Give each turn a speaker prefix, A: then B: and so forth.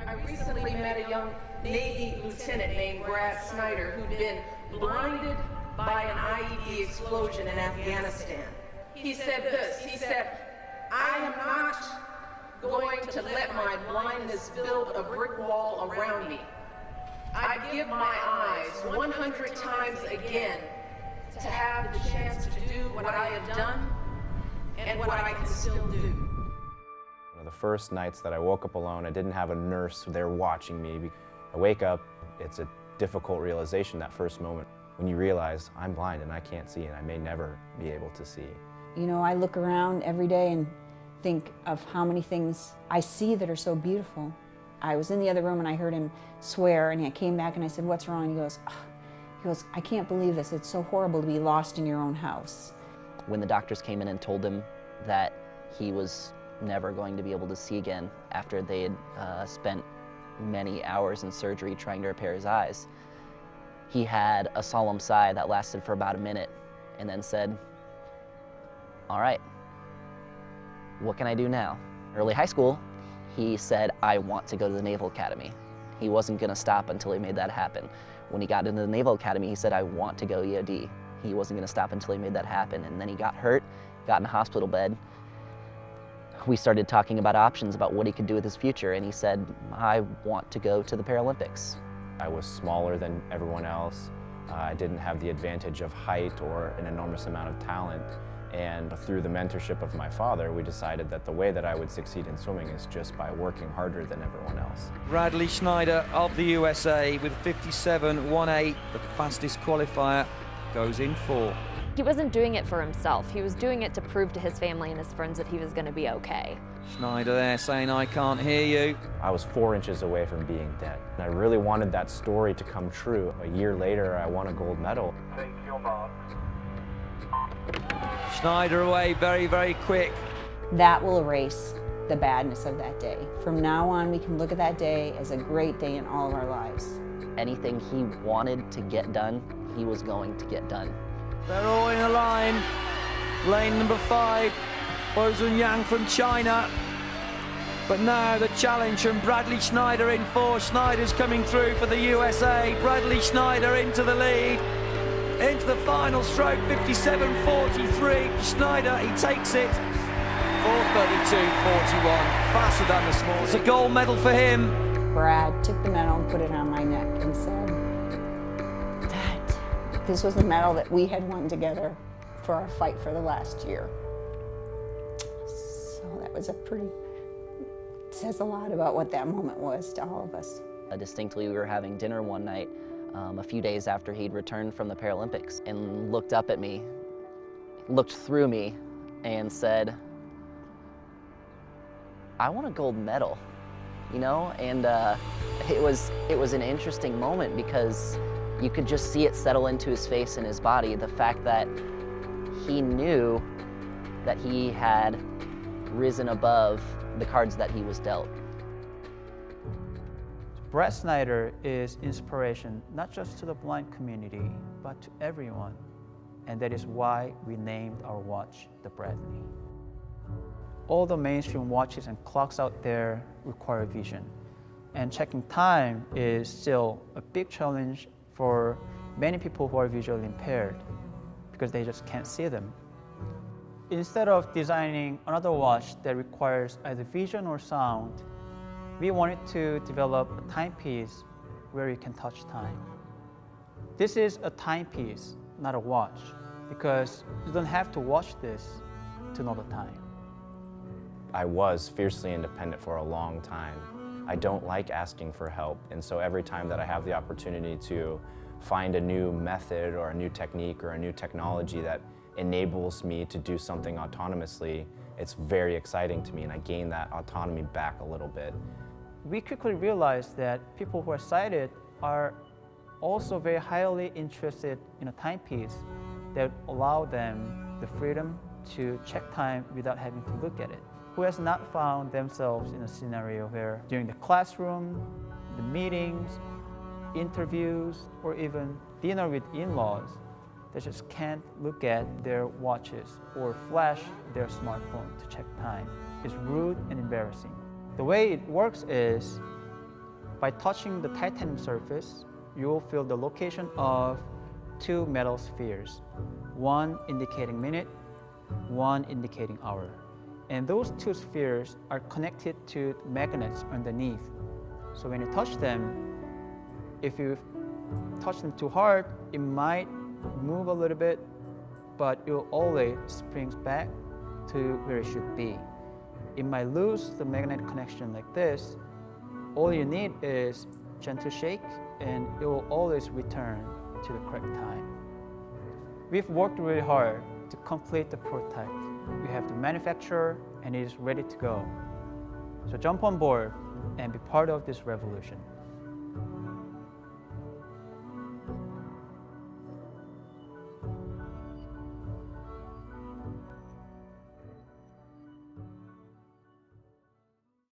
A: I recently met a young Navy lieutenant named Brad Snyder who'd been blinded by an IED explosion in Afghanistan. He said this, he said, "I am not going to let my blindness build a brick wall around me. I give my eyes 100 times again to have the chance to do what I have done and what I can still do."
B: One of the first nights that I woke up alone, I didn't have a nurse there watching me. I wake up, it's a difficult realization that first moment when you realize I'm blind and I can't see and I may never be able to see.
C: You know, I look around every day and think of how many things I see that are so beautiful. I was in the other room and I heard him swear, and I came back and I said, "What's wrong?" And he goes, "I can't believe this. It's so horrible to be lost in your own house."
D: When the doctors came in and told him that he was never going to be able to see again after they had spent many hours in surgery trying to repair his eyes, he had a solemn sigh that lasted for about a minute and then said, "All right, what can I do now?" Early high school, he said, "I want to go to the Naval Academy." He wasn't going to stop until he made that happen. When he got into the Naval Academy, he said, "I want to go EOD." He wasn't going to stop until he made that happen. And then he got hurt, got in a hospital bed. We started talking about options, about what he could do with his future, and he said, "I want to go to the Paralympics."
B: I was smaller than everyone else. I didn't have the advantage of height or an enormous amount of talent. And through the mentorship of my father, we decided that the way that I would succeed in swimming is just by working harder than everyone else.
E: Bradley Snyder of the USA with 57.18, the fastest qualifier, goes in 4.
F: He wasn't doing it for himself. He was doing it to prove to his family and his friends that he was going to be okay.
E: Schneider there saying, "I can't hear you."
B: I was 4 inches away from being dead. And I really wanted that story to come true. A year later, I won a gold medal.
G: Take your mark.
E: Schneider away very, very quick.
C: That will erase the badness of that day. From now on, we can look at that day as a great day in all of our lives.
D: Anything he wanted to get done, he was going to get done.
E: They're all in a line. Lane number 5, Ho Yang from China. But now the challenge from Bradley Snyder in 4. Snyder's coming through for the USA. Bradley Snyder into the lead. Into the final stroke, 57.43. Schneider, he takes it. 4:32.41, faster than the small. It's a gold medal for him.
C: Brad took the medal and put it on my neck and said that this was the medal that we had won together for our fight for the last year. So that was says a lot about what that moment was to all of us.
D: Distinctly, we were having dinner one night a few days after he'd returned from the Paralympics, and looked up at me, looked through me, and said, "I want a gold medal," you know? And it was an interesting moment because you could just see it settle into his face and his body, the fact that he knew that he had risen above the cards that he was dealt.
H: Brad Snyder is inspiration not just to the blind community, but to everyone. And that is why we named our watch the Bradley. All the mainstream watches and clocks out there require vision. And checking time is still a big challenge for many people who are visually impaired because they just can't see them. Instead of designing another watch that requires either vision or sound, we wanted to develop a timepiece where you can touch time. This is a timepiece, not a watch, because you don't have to watch this to know the time.
B: I was fiercely independent for a long time. I don't like asking for help, and so every time that I have the opportunity to find a new method or a new technique or a new technology that enables me to do something autonomously, it's very exciting to me, and I gain that autonomy back a little bit.
H: We quickly realized that people who are sighted are also very highly interested in a timepiece that allow them the freedom to check time without having to look at it. Who has not found themselves in a scenario where during the classroom, the meetings, interviews, or even dinner with in-laws, they just can't look at their watches or flash their smartphone to check time. It's rude and embarrassing. The way it works is By touching the titanium surface, you will feel the location of two metal spheres, one indicating minute, one indicating hour. And those two spheres are connected to magnets underneath. So when you touch them, if you touch them too hard, it might move a little bit, but it will always springs back to where it should be. It might lose the magnetic connection like this. All you need is gentle shake and it will always return to the correct time. We've worked really hard to complete the prototype. We have the manufacturer and it is ready to go. So jump on board and be part of this revolution.